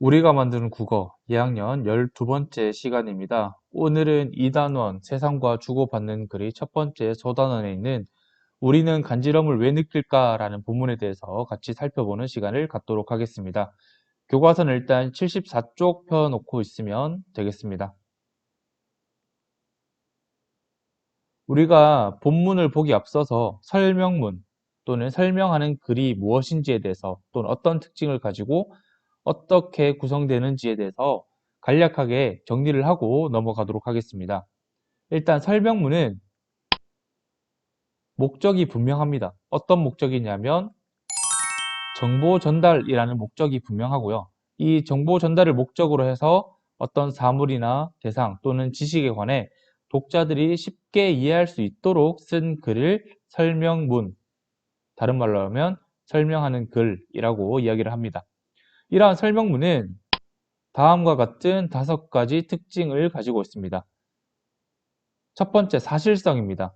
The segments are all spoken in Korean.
우리가 만드는 국어 2학년 12번째 시간입니다. 오늘은 2단원 세상과 주고받는 글의 첫 번째 소단원에 있는 우리는 간지럼을 왜 느낄까? 라는 본문에 대해서 같이 살펴보는 시간을 갖도록 하겠습니다. 교과서는 일단 74쪽 펴놓고 있으면 되겠습니다. 우리가 본문을 보기 앞서서 설명문 또는 설명하는 글이 무엇인지에 대해서 또는 어떤 특징을 가지고 어떻게 구성되는지에 대해서 간략하게 정리를 하고 넘어가도록 하겠습니다. 일단 설명문은 목적이 분명합니다. 어떤 목적이냐면 정보 전달이라는 목적이 분명하고요. 이 정보 전달을 목적으로 해서 어떤 사물이나 대상 또는 지식에 관해 독자들이 쉽게 이해할 수 있도록 쓴 글을 설명문, 다른 말로 하면 설명하는 글이라고 이야기를 합니다. 이러한 설명문은 다음과 같은 5가지 특징을 가지고 있습니다. 첫 번째, 사실성입니다.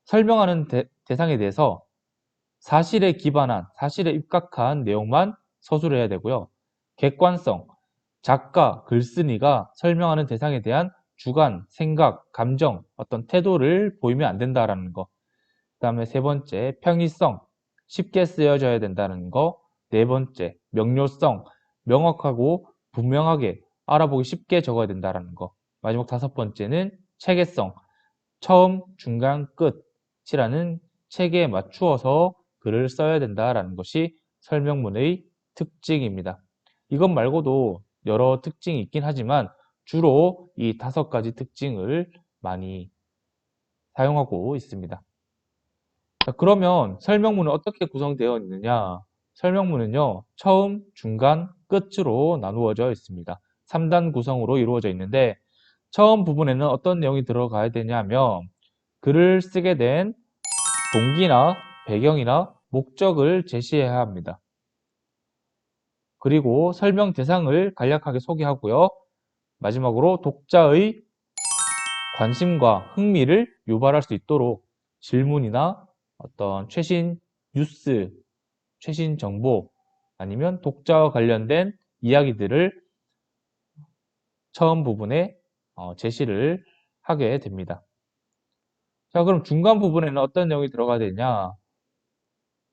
설명하는 대상에 대해서 사실에 기반한, 사실에 입각한 내용만 서술해야 되고요. 객관성, 작가, 글쓴이가 설명하는 대상에 대한 주관, 생각, 감정, 어떤 태도를 보이면 안 된다라는 거. 그 다음에 세 번째, 편의성, 쉽게 쓰여져야 된다는 거. 네 번째, 명료성, 명확하고 분명하게 알아보기 쉽게 적어야 된다는 거. 마지막 5번째는 체계성, 처음, 중간, 끝이라는 체계에 맞추어서 글을 써야 된다는 것이 설명문의 특징입니다. 이것 말고도 여러 특징이 있긴 하지만 주로 이 5가지 특징을 많이 사용하고 있습니다. 자, 그러면 설명문은 어떻게 구성되어 있느냐? 설명문은요, 처음, 중간, 끝으로 나누어져 있습니다. 3단 구성으로 이루어져 있는데, 처음 부분에는 어떤 내용이 들어가야 되냐면, 글을 쓰게 된 동기나 배경이나 목적을 제시해야 합니다. 그리고 설명 대상을 간략하게 소개하고요. 마지막으로 독자의 관심과 흥미를 유발할 수 있도록 질문이나 어떤 최신 뉴스, 최신 정보 아니면 독자와 관련된 이야기들을 처음 부분에 제시를 하게 됩니다. 자, 그럼 중간 부분에는 어떤 내용이 들어가야 되냐?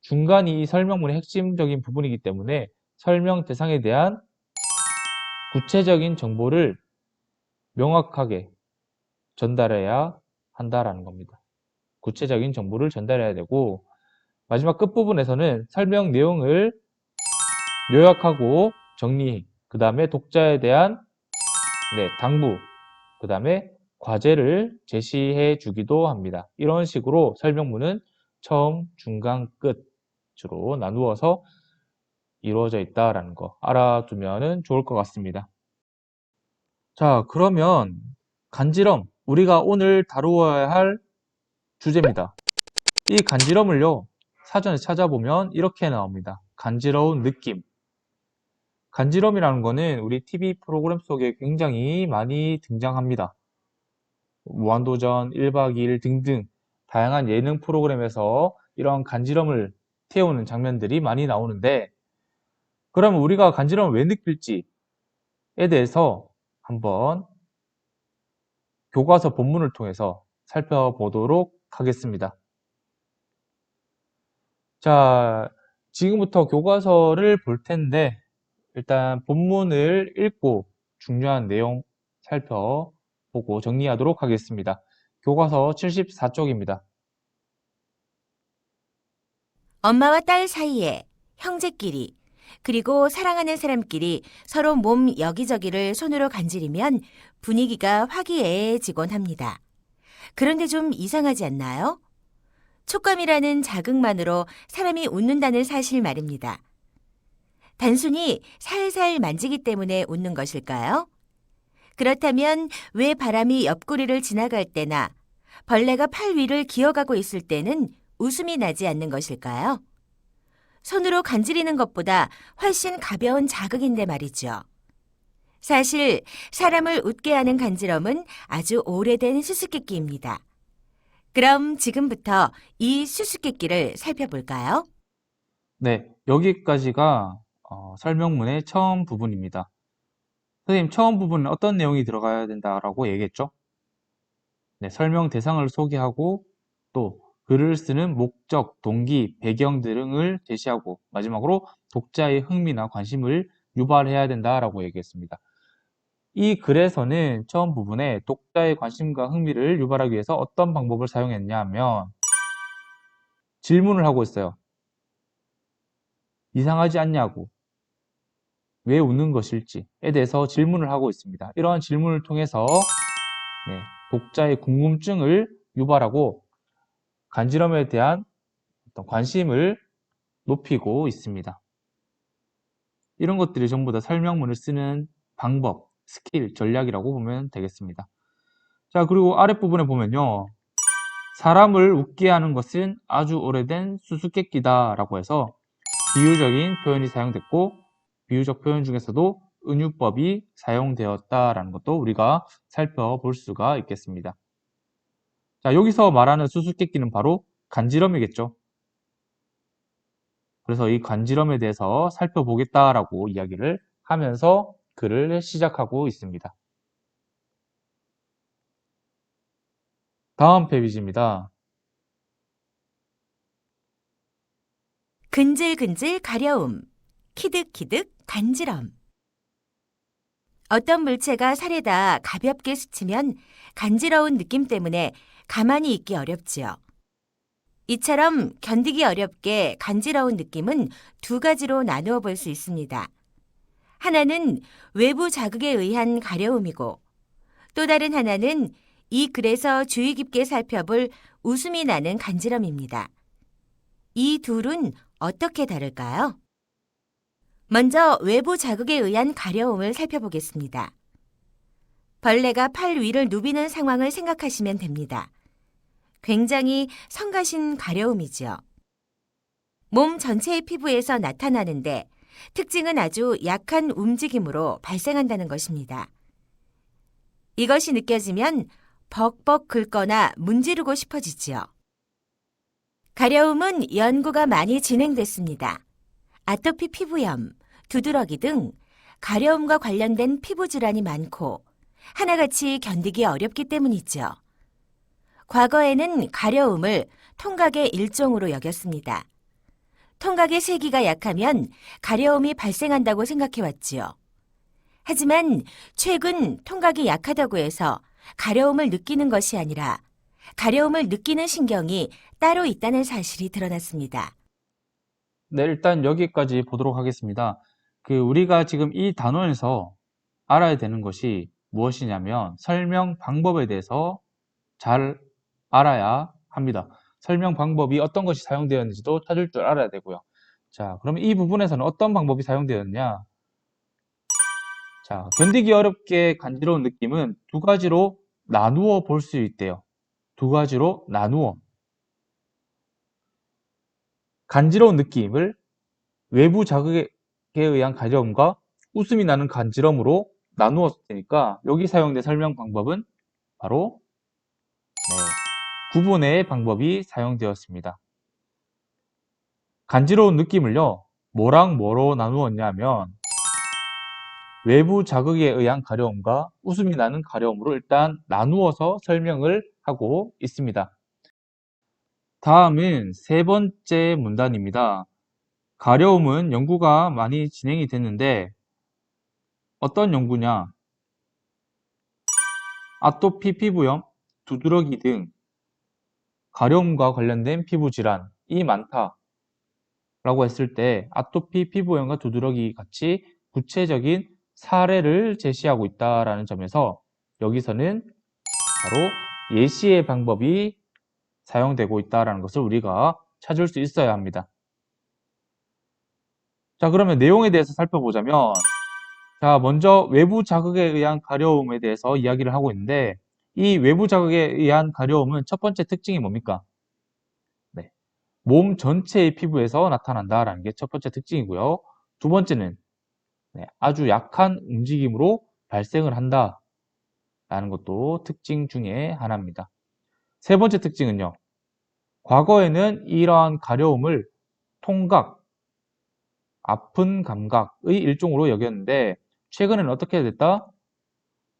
중간이 이 설명문의 핵심적인 부분이기 때문에 설명 대상에 대한 구체적인 정보를 명확하게 전달해야 한다라는 겁니다. 구체적인 정보를 전달해야 되고, 마지막 끝부분에서는 설명 내용을 요약하고 정리, 그 다음에 독자에 대한 당부, 그 다음에 과제를 제시해 주기도 합니다. 이런 식으로 설명문은 처음, 중간, 끝으로 나누어서 이루어져 있다라는 거 알아두면 좋을 것 같습니다. 자, 그러면 간지럼, 우리가 오늘 다루어야 할 주제입니다. 이 간지럼을요, 사전에 찾아보면 이렇게 나옵니다. 간지러운 느낌. 간지럼이라는 거는 우리 TV 프로그램 속에 굉장히 많이 등장합니다. 무한도전, 1박 2일 등등 다양한 예능 프로그램에서 이런 간지럼을 태우는 장면들이 많이 나오는데, 그러면 우리가 간지럼을 왜 느낄지에 대해서 한번 교과서 본문을 통해서 살펴보도록 하겠습니다. 자, 지금부터 교과서를 볼 텐데, 일단 본문을 읽고 중요한 내용 살펴보고 정리하도록 하겠습니다. 교과서 74쪽입니다. 엄마와 딸 사이에, 형제끼리, 그리고 사랑하는 사람끼리 서로 몸 여기저기를 손으로 간지리면 분위기가 화기애애해지곤 합니다. 그런데 좀 이상하지 않나요? 촉감이라는 자극만으로 사람이 웃는다는 사실 말입니다. 단순히 살살 만지기 때문에 웃는 것일까요? 그렇다면 왜 바람이 옆구리를 지나갈 때나 벌레가 팔 위를 기어가고 있을 때는 웃음이 나지 않는 것일까요? 손으로 간지리는 것보다 훨씬 가벼운 자극인데 말이죠. 사실 사람을 웃게 하는 간지럼은 아주 오래된 수수께끼입니다. 그럼 지금부터 이 수수께끼를 살펴볼까요? 네, 여기까지가 설명문의 처음 부분입니다. 선생님, 처음 부분은 어떤 내용이 들어가야 된다라고 얘기했죠? 네, 설명 대상을 소개하고 또 글을 쓰는 목적, 동기, 배경 등을 제시하고 마지막으로 독자의 흥미나 관심을 유발해야 된다라고 얘기했습니다. 이 글에서는 처음 부분에 독자의 관심과 흥미를 유발하기 위해서 어떤 방법을 사용했냐 하면 질문을 하고 있어요. 이상하지 않냐고, 왜 웃는 것일지에 대해서 질문을 하고 있습니다. 이러한 질문을 통해서 독자의 궁금증을 유발하고 간지럼에 대한 어떤 관심을 높이고 있습니다. 이런 것들이 전부 다 설명문을 쓰는 방법, 스킬, 전략이라고 보면 되겠습니다. 자, 그리고 아랫부분에 보면요. 사람을 웃게 하는 것은 아주 오래된 수수께끼다 라고 해서 비유적인 표현이 사용됐고 비유적 표현 중에서도 은유법이 사용되었다라는 것도 우리가 살펴볼 수가 있겠습니다. 자, 여기서 말하는 수수께끼는 바로 간지럼이겠죠. 그래서 이 간지럼에 대해서 살펴보겠다라고 이야기를 하면서 글을 시작하고 있습니다. 다음 페이지입니다. 근질근질 가려움, 키득키득 간지럼. 어떤 물체가 살에다 가볍게 스치면 간지러운 느낌 때문에 가만히 있기 어렵지요. 이처럼 견디기 어렵게 간지러운 느낌은 두 가지로 나누어 볼 수 있습니다. 하나는 외부 자극에 의한 가려움이고 또 다른 하나는 이 글에서 주의 깊게 살펴볼 웃음이 나는 간지럼입니다. 이 둘은 어떻게 다를까요? 먼저 외부 자극에 의한 가려움을 살펴보겠습니다. 벌레가 팔 위를 누비는 상황을 생각하시면 됩니다. 굉장히 성가신 가려움이지요. 몸 전체의 피부에서 나타나는데 특징은 아주 약한 움직임으로 발생한다는 것입니다. 이것이 느껴지면 벅벅 긁거나 문지르고 싶어지지요. 가려움은 연구가 많이 진행됐습니다. 아토피 피부염, 두드러기 등 가려움과 관련된 피부 질환이 많고 하나같이 견디기 어렵기 때문이죠. 과거에는 가려움을 통각의 일종으로 여겼습니다. 통각의 세기가 약하면 가려움이 발생한다고 생각해왔지요. 하지만 최근 통각이 약하다고 해서 가려움을 느끼는 것이 아니라 가려움을 느끼는 신경이 따로 있다는 사실이 드러났습니다. 네, 일단 여기까지 보도록 하겠습니다. 우리가 지금 이 단원에서 알아야 되는 것이 무엇이냐면 설명 방법에 대해서 잘 알아야 합니다. 설명 방법이 어떤 것이 사용되었는지도 찾을 줄 알아야 되고요. 자, 그러면 이 부분에서는 어떤 방법이 사용되었냐? 자, 견디기 어렵게 간지러운 느낌은 두 가지로 나누어 볼 수 있대요. 두 가지로 나누어. 간지러운 느낌을 외부 자극에 의한 가려움과 웃음이 나는 간지럼으로 나누었을 테니까 여기 사용된 설명 방법은 바로 구분의 방법이 사용되었습니다. 간지러운 느낌을요, 뭐랑 뭐로 나누었냐면 외부 자극에 의한 가려움과 웃음이 나는 가려움으로 일단 나누어서 설명을 하고 있습니다. 다음은 세 번째 문단입니다. 가려움은 연구가 많이 진행이 됐는데 어떤 연구냐? 아토피 피부염, 두드러기 등 가려움과 관련된 피부 질환이 많다 라고 했을 때 아토피 피부염과 두드러기 같이 구체적인 사례를 제시하고 있다라는 점에서 여기서는 바로 예시의 방법이 사용되고 있다는 것을 우리가 찾을 수 있어야 합니다. 자, 그러면 내용에 대해서 살펴보자면 자, 먼저 외부 자극에 의한 가려움에 대해서 이야기를 하고 있는데 이 외부 자극에 의한 가려움은 첫 번째 특징이 뭡니까? 몸 전체의 피부에서 나타난다라는 게 첫 번째 특징이고요. 두 번째는 아주 약한 움직임으로 발생을 한다라는 것도 특징 중에 하나입니다. 세 번째 특징은요. 과거에는 이러한 가려움을 통각, 아픈 감각의 일종으로 여겼는데 최근에는 어떻게 됐다?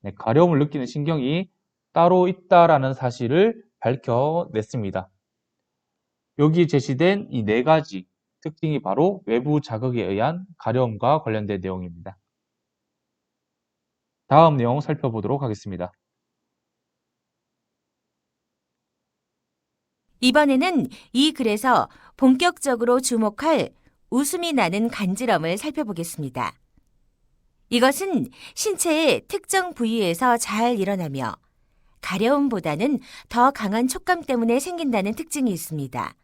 네, 가려움을 느끼는 신경이 따로 있다라는 사실을 밝혀냈습니다. 여기 제시된 이 네 가지 특징이 바로 외부 자극에 의한 가려움과 관련된 내용입니다. 다음 내용 살펴보도록 하겠습니다. 이번에는 이 글에서 본격적으로 주목할 웃음이 나는 간지럼을 살펴보겠습니다. 이것은 신체의 특정 부위에서 잘 일어나며 가려움보다는 더 강한 촉감 때문에 생긴다는 특징이 있습니다.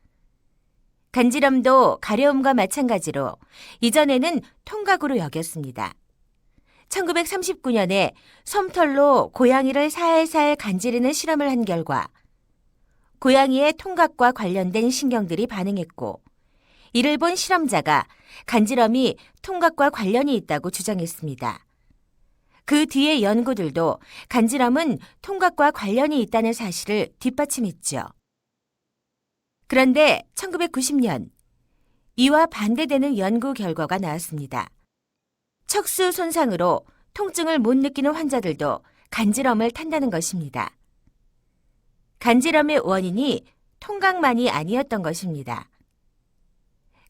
간지럼도 가려움과 마찬가지로 이전에는 통각으로 여겼습니다. 1939년에 솜털로 고양이를 살살 간지르는 실험을 한 결과 고양이의 통각과 관련된 신경들이 반응했고 이를 본 실험자가 간지럼이 통각과 관련이 있다고 주장했습니다. 그 뒤의 연구들도 간지럼은 통각과 관련이 있다는 사실을 뒷받침했죠. 그런데 1990년 이와 반대되는 연구 결과가 나왔습니다. 척수 손상으로 통증을 못 느끼는 환자들도 간지럼을 탄다는 것입니다. 간지럼의 원인이 통각만이 아니었던 것입니다.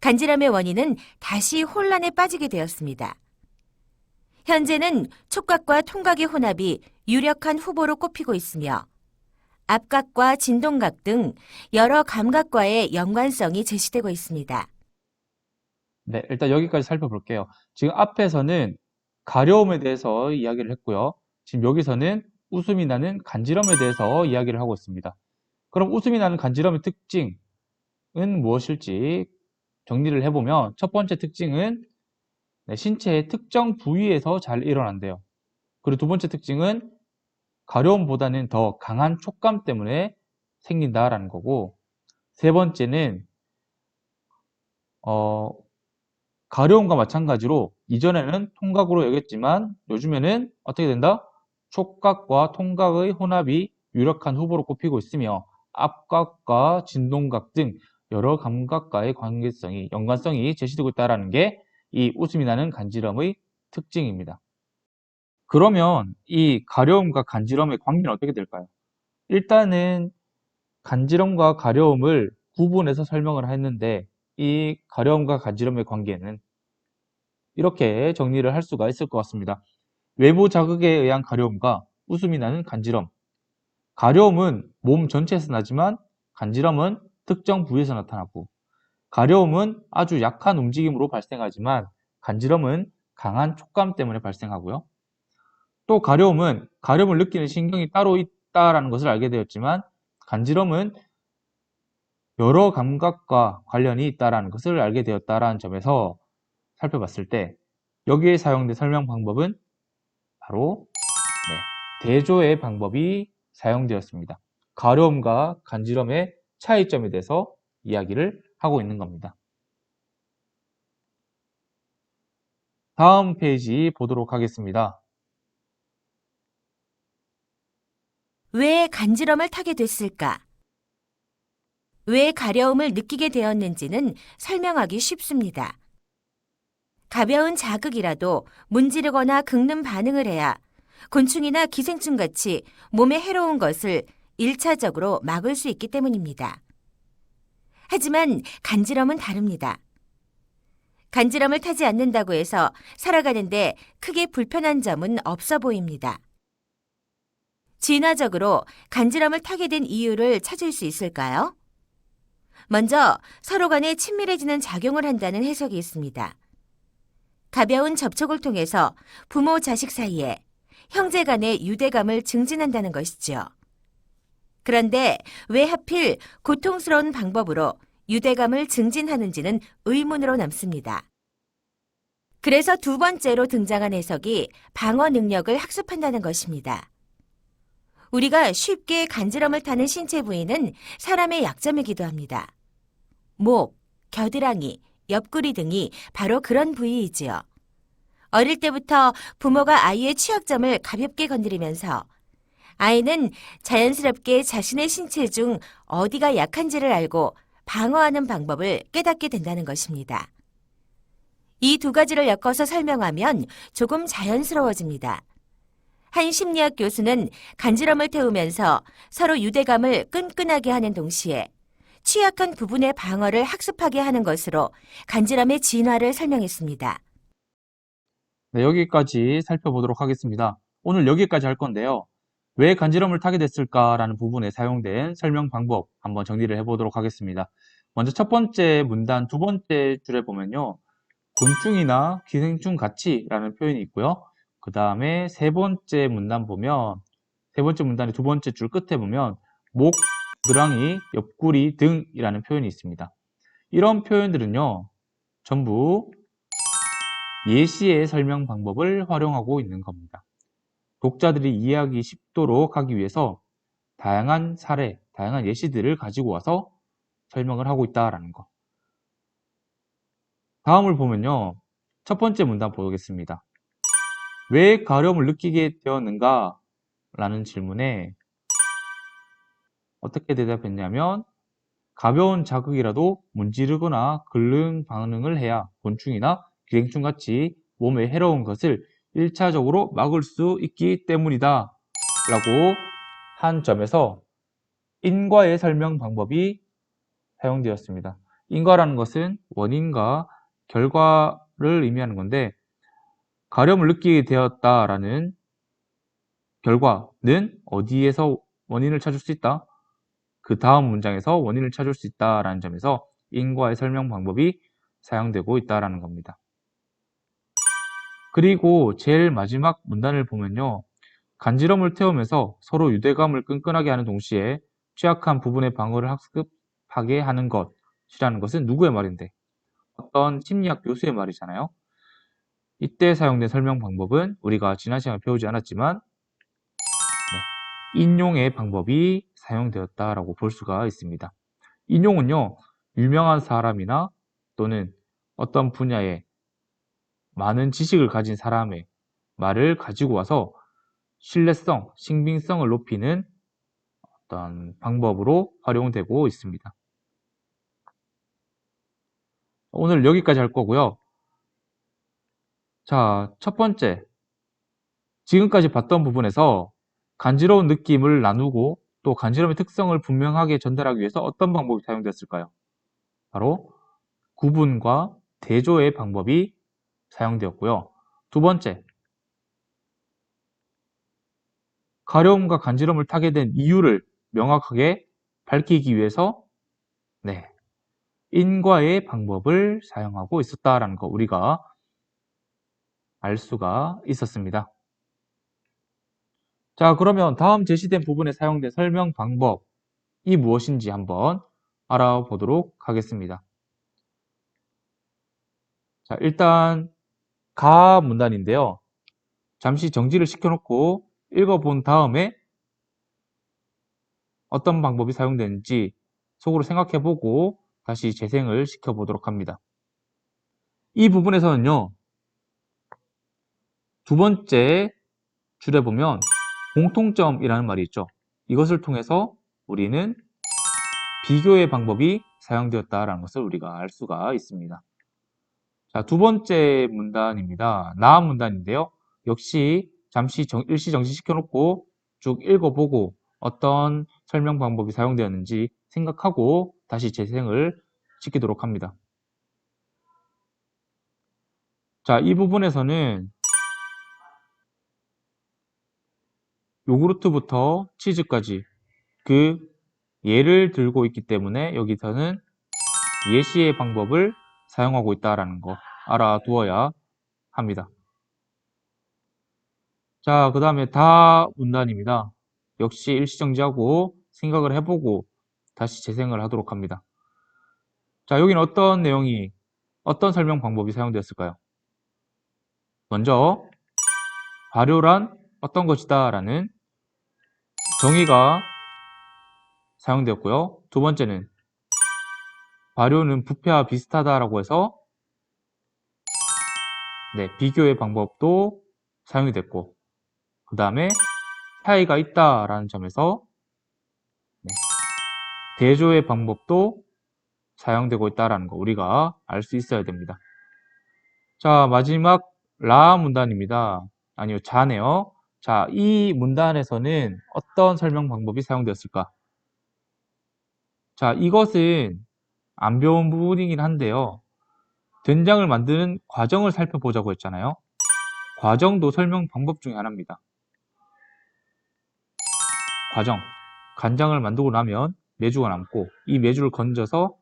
간지럼의 원인은 다시 혼란에 빠지게 되었습니다. 현재는 촉각과 통각의 혼합이 유력한 후보로 꼽히고 있으며 압각과 진동각 등 여러 감각과의 연관성이 제시되고 있습니다. 네, 일단 여기까지 살펴볼게요. 지금 앞에서는 가려움에 대해서 이야기를 했고요. 지금 여기서는 웃음이 나는 간지럼에 대해서 이야기를 하고 있습니다. 그럼 웃음이 나는 간지럼의 특징은 무엇일지 정리를 해보면 첫 번째 특징은 신체의 특정 부위에서 잘 일어난대요. 그리고 두 번째 특징은 가려움보다는 더 강한 촉감 때문에 생긴다라는 거고, 세 번째는 가려움과 마찬가지로 이전에는 통각으로 여겼지만 요즘에는 어떻게 된다? 촉각과 통각의 혼합이 유력한 후보로 꼽히고 있으며 압각과 진동각 등 여러 감각과의 연관성이 제시되고 있다는 게 이 웃음이 나는 간지럼의 특징입니다. 그러면 이 가려움과 간지럼의 관계는 어떻게 될까요? 일단은 간지럼과 가려움을 구분해서 설명을 했는데 이 가려움과 간지럼의 관계는 이렇게 정리를 할 수가 있을 것 같습니다. 외부 자극에 의한 가려움과 웃음이 나는 간지럼. 가려움은 몸 전체에서 나지만 간지럼은 특정 부위에서 나타나고 가려움은 아주 약한 움직임으로 발생하지만 간지럼은 강한 촉감 때문에 발생하고요. 또 가려움은 가려움을 느끼는 신경이 따로 있다는 것을 알게 되었지만 간지럼은 여러 감각과 관련이 있다는 것을 알게 되었다는 점에서 살펴봤을 때 여기에 사용된 설명 방법은 바로 대조의 방법이 사용되었습니다. 가려움과 간지럼의 차이점에 대해서 이야기를 하고 있는 겁니다. 다음 페이지 보도록 하겠습니다. 왜 간지럼을 타게 됐을까? 왜 가려움을 느끼게 되었는지는 설명하기 쉽습니다. 가벼운 자극이라도 문지르거나 긁는 반응을 해야 곤충이나 기생충같이 몸에 해로운 것을 1차적으로 막을 수 있기 때문입니다. 하지만 간지럼은 다릅니다. 간지럼을 타지 않는다고 해서 살아가는데 크게 불편한 점은 없어 보입니다. 진화적으로 간지럼을 타게 된 이유를 찾을 수 있을까요? 먼저 서로 간에 친밀해지는 작용을 한다는 해석이 있습니다. 가벼운 접촉을 통해서 부모 자식 사이에 형제 간의 유대감을 증진한다는 것이죠. 그런데 왜 하필 고통스러운 방법으로 유대감을 증진하는지는 의문으로 남습니다. 그래서 두 번째로 등장한 해석이 방어 능력을 학습한다는 것입니다. 우리가 쉽게 간지럼을 타는 신체 부위는 사람의 약점이기도 합니다. 목, 겨드랑이, 옆구리 등이 바로 그런 부위이지요. 어릴 때부터 부모가 아이의 취약점을 가볍게 건드리면서 아이는 자연스럽게 자신의 신체 중 어디가 약한지를 알고 방어하는 방법을 깨닫게 된다는 것입니다. 이 두 가지를 엮어서 설명하면 조금 자연스러워집니다. 한 심리학 교수는 간지럼을 태우면서 서로 유대감을 끈끈하게 하는 동시에 취약한 부분의 방어를 학습하게 하는 것으로 간지럼의 진화를 설명했습니다. 네, 여기까지 살펴보도록 하겠습니다. 오늘 여기까지 할 건데요. 왜 간지럼을 타게 됐을까라는 부분에 사용된 설명 방법 한번 정리를 해보도록 하겠습니다. 먼저 첫 번째 문단 두 번째 줄에 보면요. 곤충이나 기생충 같이라는 표현이 있고요. 그 다음에 세 번째 문단 보면 세 번째 문단의 두 번째 줄 끝에 보면 목, 겨드랑이, 옆구리 등이라는 표현이 있습니다. 이런 표현들은요. 전부 예시의 설명 방법을 활용하고 있는 겁니다. 독자들이 이해하기 쉽도록 하기 위해서 다양한 사례, 다양한 예시들을 가지고 와서 설명을 하고 있다라는 거. 다음을 보면요. 첫 번째 문단 보겠습니다. 왜 가려움을 느끼게 되었는가? 라는 질문에 어떻게 대답했냐면 가벼운 자극이라도 문지르거나 긁는 반응을 해야 곤충이나 기생충 같이 몸에 해로운 것을 1차적으로 막을 수 있기 때문이다 라고 한 점에서 인과의 설명 방법이 사용되었습니다. 인과라는 것은 원인과 결과를 의미하는 건데 가려움을 느끼게 되었다라는 결과는 어디에서 원인을 찾을 수 있다? 그 다음 문장에서 원인을 찾을 수 있다라는 점에서 인과의 설명 방법이 사용되고 있다라는 겁니다. 그리고 제일 마지막 문단을 보면요. 간지럼을 태우면서 서로 유대감을 끈끈하게 하는 동시에 취약한 부분의 방어를 학습하게 하는 것이라는 것은 누구의 말인데? 어떤 심리학 교수의 말이잖아요. 이때 사용된 설명 방법은 우리가 지난 시간에 배우지 않았지만 인용의 방법이 사용되었다라고 볼 수가 있습니다. 인용은요, 유명한 사람이나 또는 어떤 분야에 많은 지식을 가진 사람의 말을 가지고 와서 신뢰성, 신빙성을 높이는 어떤 방법으로 활용되고 있습니다. 오늘 여기까지 할 거고요. 자, 첫 번째. 지금까지 봤던 부분에서 간지러운 느낌을 나누고 또 간지럼의 특성을 분명하게 전달하기 위해서 어떤 방법이 사용됐을까요? 바로 구분과 대조의 방법이 사용되었고요. 두 번째, 가려움과 간지럼을 타게 된 이유를 명확하게 밝히기 위해서 인과의 방법을 사용하고 있었다라는 거 우리가 알 수가 있었습니다. 자, 그러면 다음 제시된 부분에 사용된 설명 방법이 무엇인지 한번 알아보도록 하겠습니다. 자, 일단 가 문단인데요. 잠시 정지를 시켜놓고 읽어본 다음에 어떤 방법이 사용되는지 속으로 생각해보고 다시 재생을 시켜보도록 합니다. 이 부분에서는요. 두 번째 줄에 보면 공통점이라는 말이 있죠. 이것을 통해서 우리는 비교의 방법이 사용되었다는 것을 우리가 알 수가 있습니다. 자, 두 번째 문단입니다. 나 문단인데요. 역시 잠시 일시 정지시켜 놓고 쭉 읽어보고 어떤 설명 방법이 사용되었는지 생각하고 다시 재생을 시키도록 합니다. 자, 이 부분에서는 요구르트부터 치즈까지 그 예를 들고 있기 때문에 여기서는 예시의 방법을 사용하고 있다는 거 알아두어야 합니다. 자, 그 다음에 다 문단입니다. 역시 일시정지하고 생각을 해보고 다시 재생을 하도록 합니다. 자, 여기는 어떤 내용이, 어떤 설명 방법이 사용되었을까요? 먼저, 발효란 어떤 것이다 라는 정의가 사용되었고요. 두 번째는, 발효는 부패와 비슷하다라고 해서 비교의 방법도 사용이 됐고, 그 다음에 차이가 있다라는 점에서 대조의 방법도 사용되고 있다는 거 우리가 알 수 있어야 됩니다. 자, 마지막 라 문단입니다. 아니요, 자네요. 자, 이 문단에서는 어떤 설명 방법이 사용되었을까? 자, 이것은 안 배운 부분이긴 한데요. 된장을 만드는 과정을 살펴보자고 했잖아요. 과정도 설명 방법 중에 하나입니다. 과정. 간장을 만들고 나면 메주가 남고 이 메주를 건져서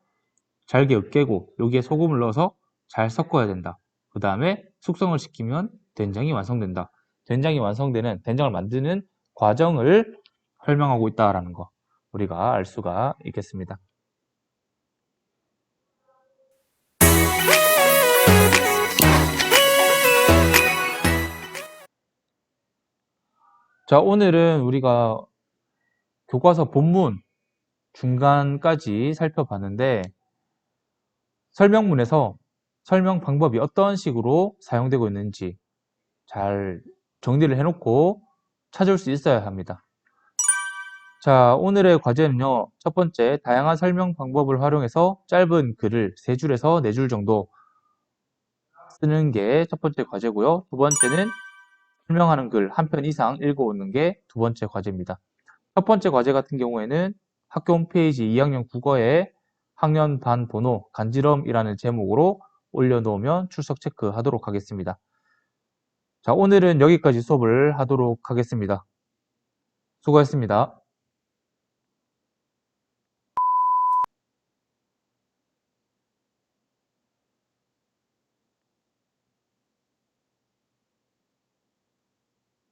잘게 으깨고 여기에 소금을 넣어서 잘 섞어야 된다. 그 다음에 숙성을 시키면 된장이 완성된다. 된장이 완성되는, 된장을 만드는 과정을 설명하고 있다라는 거 우리가 알 수가 있겠습니다. 자, 오늘은 우리가 교과서 본문 중간까지 살펴봤는데 설명문에서 설명 방법이 어떤 식으로 사용되고 있는지 잘 정리를 해놓고 찾을 수 있어야 합니다. 자, 오늘의 과제는요. 첫 번째, 다양한 설명 방법을 활용해서 짧은 글을 3줄에서 4줄 정도 쓰는 게 첫 번째 과제고요. 두 번째는 설명하는 글 한 편 이상 읽어오는 게 두 번째 과제입니다. 첫 번째 과제 같은 경우에는 학교 홈페이지 2학년 국어에 학년 반 번호 간지럼이라는 제목으로 올려놓으면 출석 체크하도록 하겠습니다. 자, 오늘은 여기까지 수업을 하도록 하겠습니다. 수고하셨습니다.